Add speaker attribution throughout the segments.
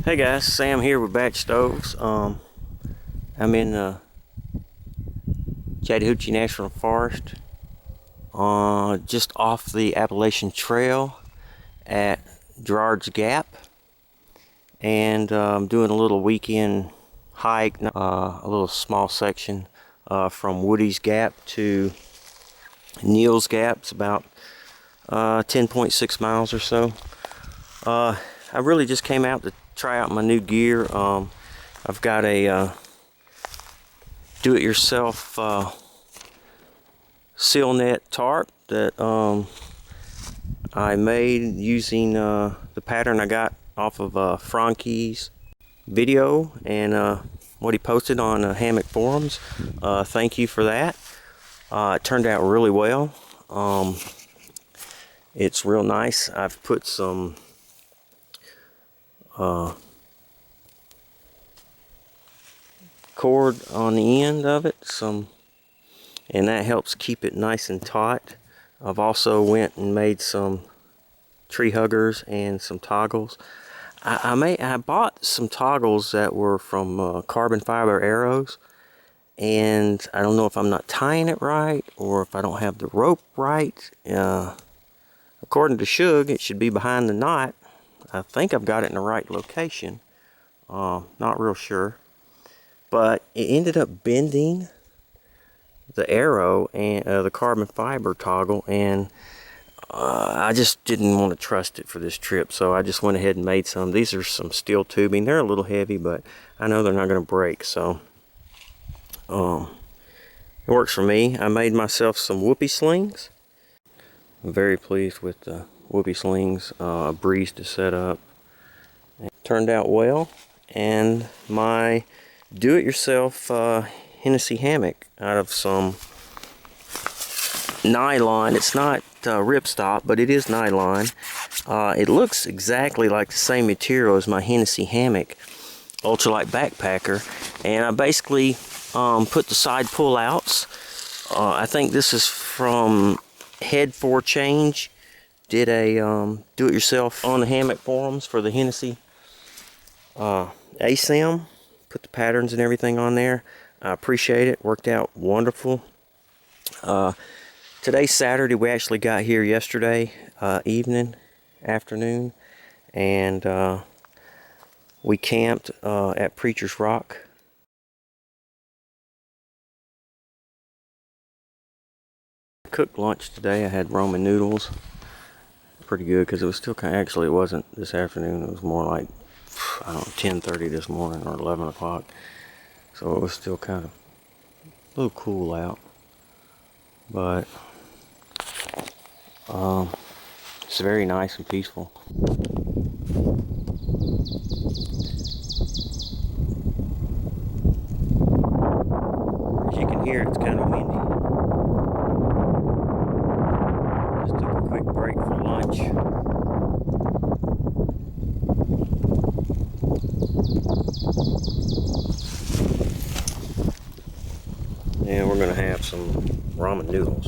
Speaker 1: Hey guys, Sam here with Batch Stoves. I'm in Chattahoochee National Forest, just off the Appalachian Trail at Gerard's Gap, and I'm doing a little weekend hike, a little small section from Woody's Gap to Neal's Gap. It's about 10.6 miles or so. I really just came out to try out my new gear. I've got a do-it-yourself seal net tarp that I made using the pattern I got off of Frankie's video and what he posted on Hammock Forums. Thank you for that. It turned out really well. It's real nice. I've put some cord on the end of it, and that helps keep it nice and taut. I've also went and made some tree huggers and some toggles. I bought some toggles that were from carbon fiber arrows, and I don't know if I'm not tying it right or if I don't have the rope right. According to Shug, it should be behind the knot. I think I've got it in the right location. Not real sure. But it ended up bending the arrow and the carbon fiber toggle, and I just didn't want to trust it for this trip, so I just went ahead and made some. These are some steel tubing. They're a little heavy, but I know they're not going to break, so it works for me. I made myself some whoopee slings. I'm very pleased with the whoopee slings. A breeze to set up. It turned out well, and my do-it-yourself Hennessy hammock out of some nylon. It's not ripstop, but it is nylon. It looks exactly like the same material as my Hennessy hammock ultralight backpacker, and I basically put the side pull outs. I think this is from Head for Change. Did a do-it-yourself on the hammock forums for the Hennessy ASIM. Put the patterns and everything on there. I appreciate it. Worked out wonderful. Today's Saturday. We actually got here yesterday afternoon, and we camped at Preacher's Rock. Cooked lunch today. I had ramen noodles. Pretty good, because it was still actually it wasn't this afternoon. It was more like, I don't know, 10:30 this morning or 11 o'clock. So it was still kind of a little cool out, but it's very nice and peaceful. As you can hear, it's kind of windy. Just took a quick break for lunch. And we're going to have some ramen noodles.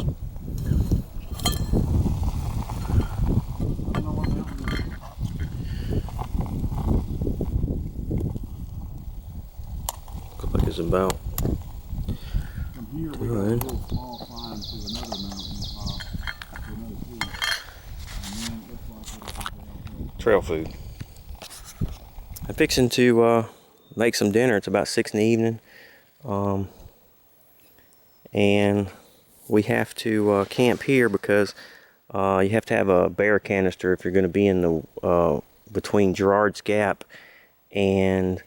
Speaker 1: Looks like it's about doing trail food. I'm fixing to make some dinner. It's about 6 in the evening. And we have to camp here because you have to have a bear canister if you're going to be in the between Gerard's Gap and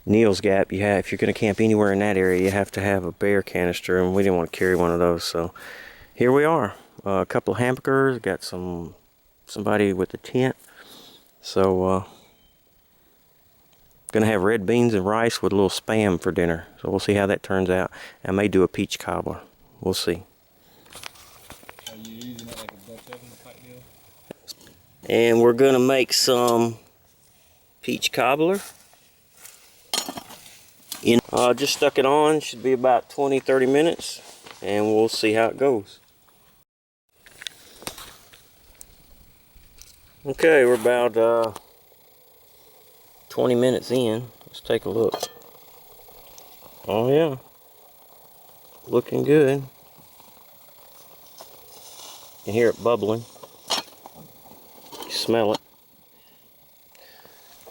Speaker 1: Neal's Gap. If you're going to camp anywhere in that area, you have to have a bear canister, and we didn't want to carry one of those. So here we are. A couple of hamburgers. Got somebody with a tent. So gonna have red beans and rice with a little spam for dinner. So we'll see how that turns out. I may do a peach cobbler. We'll see.
Speaker 2: Are you using it like a Dutch oven type deal?
Speaker 1: And we're gonna make some peach cobbler. Just stuck it on. Should be about 20-30 minutes, and we'll see how it goes. Okay, we're about 20 minutes in. Let's take a look. Oh yeah, looking good. You hear it bubbling. You smell it.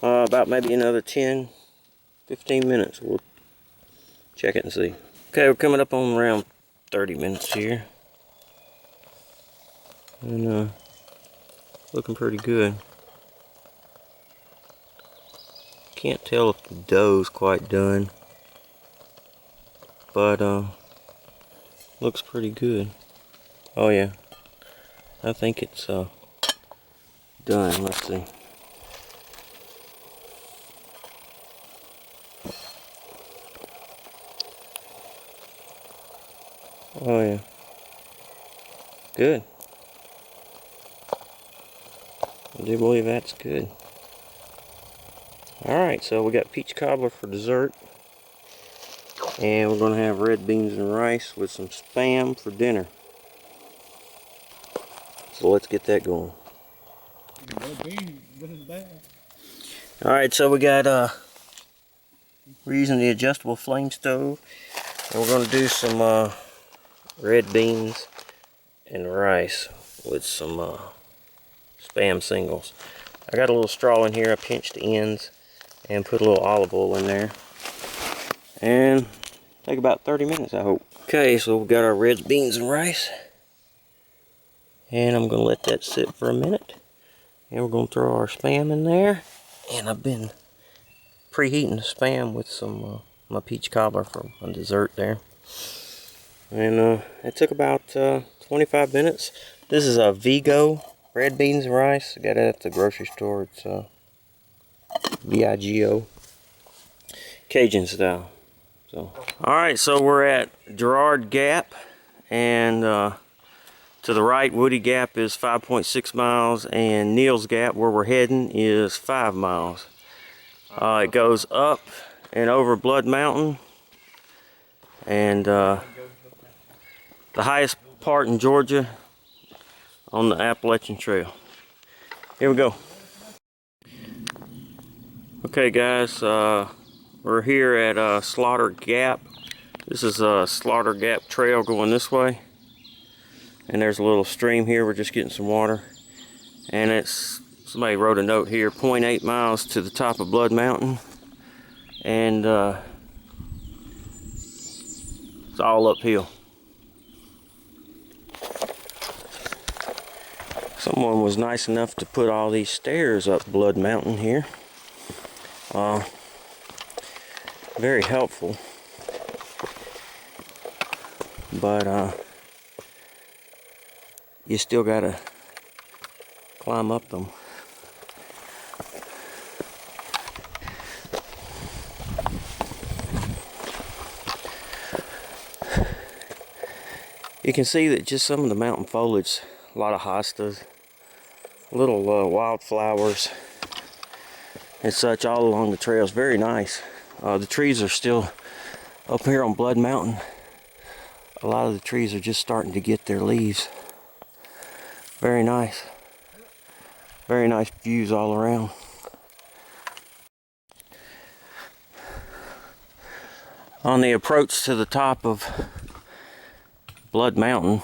Speaker 1: About maybe another 10, 15 minutes. We'll check it and see. Okay, we're coming up on around 30 minutes here. And looking pretty good. Can't tell if the dough's quite done, but looks pretty good. Oh yeah, I think it's done. Let's see. Oh yeah, good. I do believe that's good. Alright, so we got peach cobbler for dessert. And we're going to have red beans and rice with some Spam for dinner. So let's get that going. Alright, so we got, we're using the adjustable flame stove. And we're going to do some red beans and rice with some Spam singles. I got a little straw in here. I pinched the ends and put a little olive oil in there. And take about 30 minutes, I hope. Okay, so we've got our red beans and rice. And I'm going to let that sit for a minute. And we're going to throw our Spam in there. And I've been preheating the Spam with some my peach cobbler for my dessert there. And it took about 25 minutes. This is a Vigo red beans and rice. I got it at the grocery store. It's Vigo. Cajun style. So, alright, so we're at Girard Gap, and to the right, Woody Gap is 5.6 miles, and Neal's Gap, where we're heading, is 5 miles. It goes up and over Blood Mountain, and the highest part in Georgia on the Appalachian Trail. Here we go. Okay, guys, we're here at Slaughter Gap. This is a Slaughter Gap trail going this way. And there's a little stream here. We're just getting some water. And it's, somebody wrote a note here, 0.8 miles to the top of Blood Mountain. And it's all uphill. Someone was nice enough to put all these stairs up Blood Mountain here. Very helpful, but you still gotta climb up them. You can see that just some of the mountain foliage, a lot of hostas, little wildflowers and such all along the trails. Very nice. The trees are still up here on Blood Mountain. A lot of the trees are just starting to get their leaves. Very nice. Very nice views all around. On the approach to the top of Blood Mountain,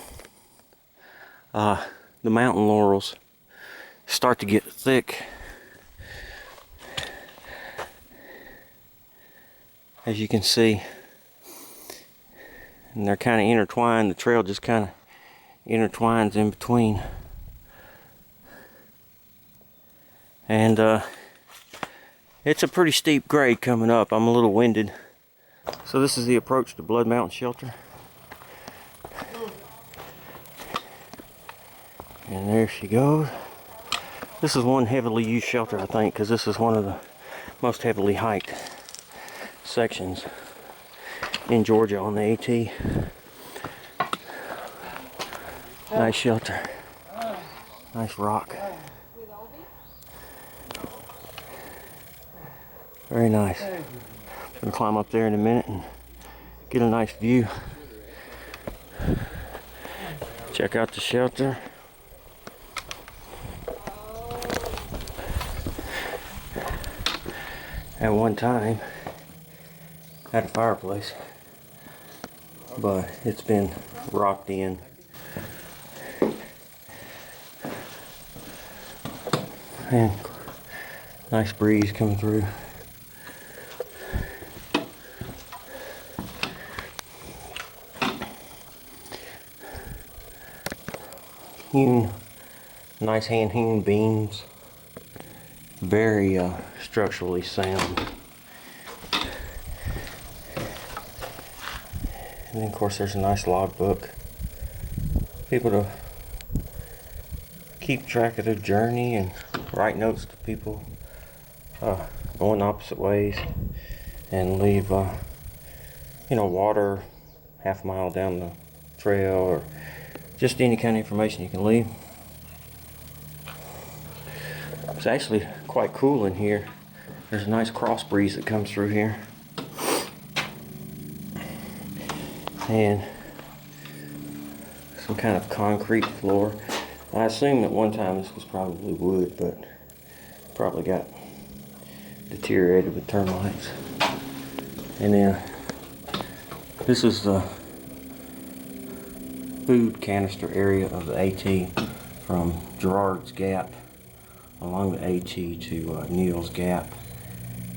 Speaker 1: the mountain laurels start to get thick. As you can see, and they're kind of intertwined. The trail just kind of intertwines in between. And it's a pretty steep grade coming up. I'm a little winded. So this is the approach to Blood Mountain Shelter. And there she goes. This is one heavily used shelter, I think, because this is one of the most heavily hiked sections in Georgia on the AT. Nice shelter. Nice rock. Very nice. I'm gonna climb up there in a minute and get a nice view. Check out the shelter. at one time had a fireplace, but it's been rocked in. And nice breeze coming through. Nice hand-hewn beams. Very structurally sound. And then of course there's a nice logbook. People to keep track of their journey and write notes to people going opposite ways, and leave water half a mile down the trail, or just any kind of information you can leave. It's actually quite cool in here. There's a nice cross breeze that comes through here, and some kind of concrete floor. I assume at one time this was probably wood, but probably got deteriorated with termites. And then this is the food canister area of the AT from Gerard's Gap along the AT to Neal's Gap,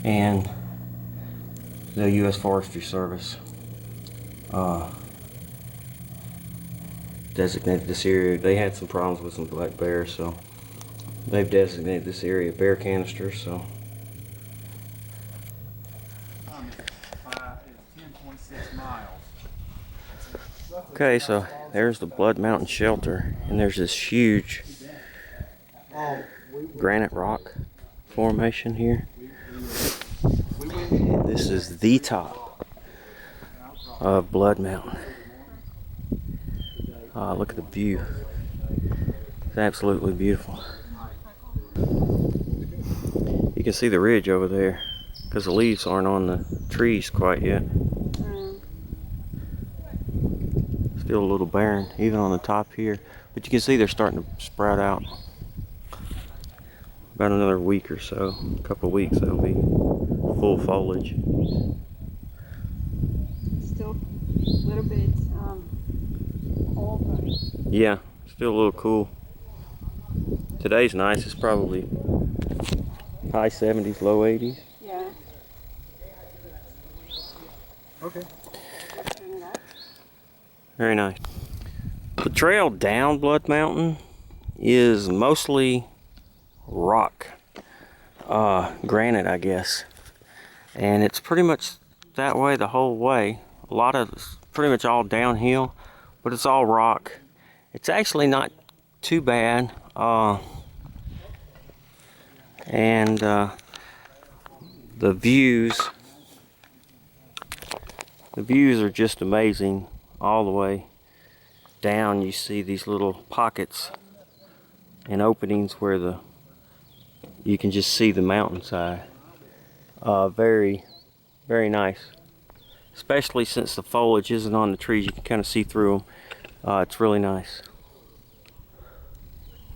Speaker 1: and the U.S. Forestry Service designated this area. They had some problems with some black bears, so they've designated this area bear canister. So okay, so there's the Blood Mountain Shelter, and there's this huge granite rock formation here. And this is the top of Blood Mountain. Look at the view. It's absolutely beautiful. You can see the ridge over there because the leaves aren't on the trees quite yet. Still a little barren, even on the top here. But you can see they're starting to sprout out. About another week or so, a couple of weeks, they'll be full foliage.
Speaker 3: Still a little bit cold, but
Speaker 1: yeah, still a little cool. Today's nice. It's probably high 70s, low 80s.
Speaker 3: yeah.
Speaker 2: Okay.
Speaker 3: Turn it up.
Speaker 1: Very nice. The trail down Blood Mountain is mostly rock, granite, I guess, and it's pretty much that way the whole way. A lot of it's pretty much all downhill, but it's all rock. It's actually not too bad, and the views are just amazing all the way down. You see these little pockets and openings where you can just see the mountainside. Very, very nice. Especially since the foliage isn't on the trees, you can kind of see through them. It's really nice.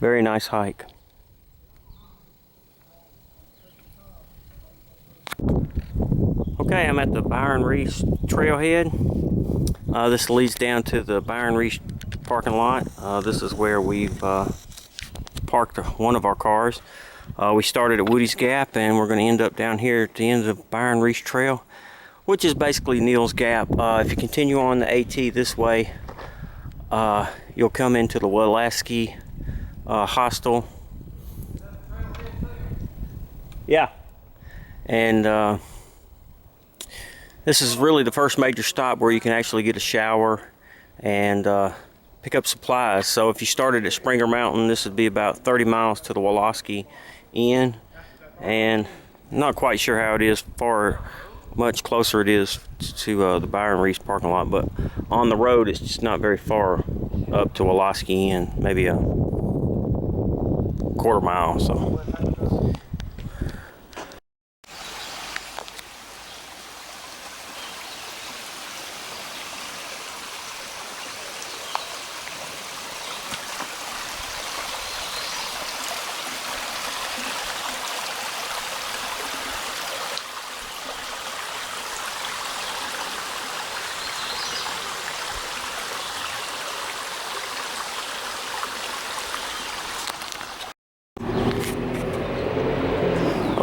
Speaker 1: Very nice hike. Okay, I'm at the Byron Reese trailhead. This leads down to the Byron Reese parking lot. This is where we've parked one of our cars. We started at Woody's Gap, and we're going to end up down here at the end of the Byron Reese Trail, which is basically Neal's Gap. If you continue on the AT this way, you'll come into the Wolaski Hostel. Yeah. And this is really the first major stop where you can actually get a shower and pick up supplies. So if you started at Springer Mountain, this would be about 30 miles to the Wolaski Inn, and I'm not quite sure how it is much closer it is to the Byron Reese parking lot, but on the road it's just not very far up to Wolaski Inn, maybe a quarter mile or so.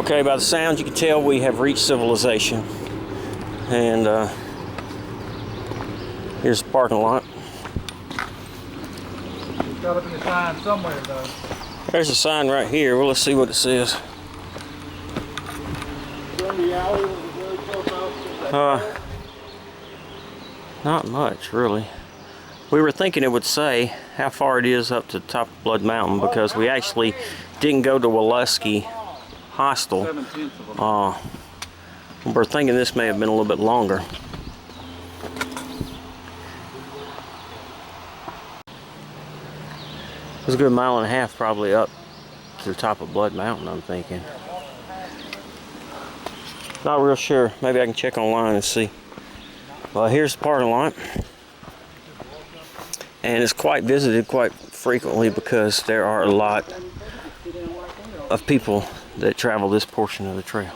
Speaker 1: Okay, by the sound you can tell we have reached civilization. And here's the parking lot.
Speaker 2: There's got to be a sign somewhere, though.
Speaker 1: There's a sign right here. Well, let's see what it says. Not much, really. We were thinking it would say how far it is up to the top of Blood Mountain because we actually didn't go to Waleski Hostel. We're thinking this may have been a little bit longer. It was a good mile and a half probably up to the top of Blood Mountain, I'm thinking. Not real sure. Maybe I can check online and see. Well, here's the parking lot. And it's quite visited quite frequently because there are a lot of people that travel this portion of the trail.